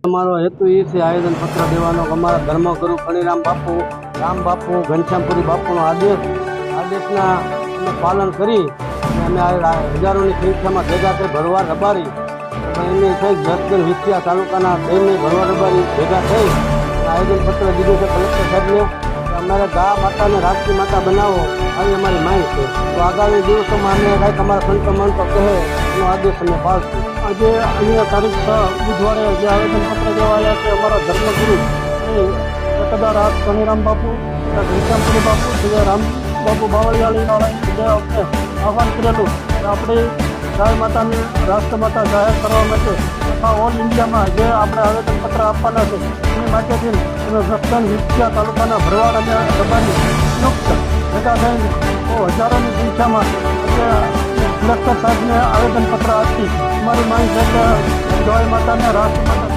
અમારો હેતુ એ છે આવેદનપત્ર દેવાનો કે અમારા ધર્મગુરુ ખણીરામ બાપુ, રામ બાપુ, ઘનશ્યામપુરી બાપુનો આદેશના અમે પાલન કરી અને અમે હજારોની સંખ્યામાં ભેગા થઈ ભરવા રબારી એની થઈ જસદણ વિછિયા તાલુકાના ટ્રેનની ભરવા રબારી ભેગા થઈ આવેદનપત્ર દીધું છે કલેક્ટર સાહેબને. અમારે ગા માતાને રાજકી માતા બનાવો આવી અમારી માંગ છે. તો આગામી દિવસોમાં અમે કાંઈક અમારા સંતો મંતો કહે એનો આદેશ અમે પાળશું. આજે અહીંયા તારીખ 6 બુધવારે જે આવેદનપત્ર દેવા આવ્યા છે અમારા ધર્મગુરુ એકદા રાજ ખણીરામ બાપુ, ઘનશ્યામપુરી બાપુ, જે રામ બાપુ બાવળિયાળીવાળા જે આપણે આહવાન કરેલું આપણી ગાય માતાની રાષ્ટ્રમાતા જાહેર કરવા માટે તથા ઓલ ઇન્ડિયામાં જે આપણે આવેદનપત્ર આપવાના છે એની માટેથી અમે જસદણ વિછિયા તાલુકાના ભરવાડ અને રબારી સંયુક્ત ભેગા થઈને હજારોની સંખ્યામાં કલેક્ટર સાહેબને આવેદનપત્ર આપી અમારી માંગ છે કે ગાય માતાને રાષ્ટ્રમાતા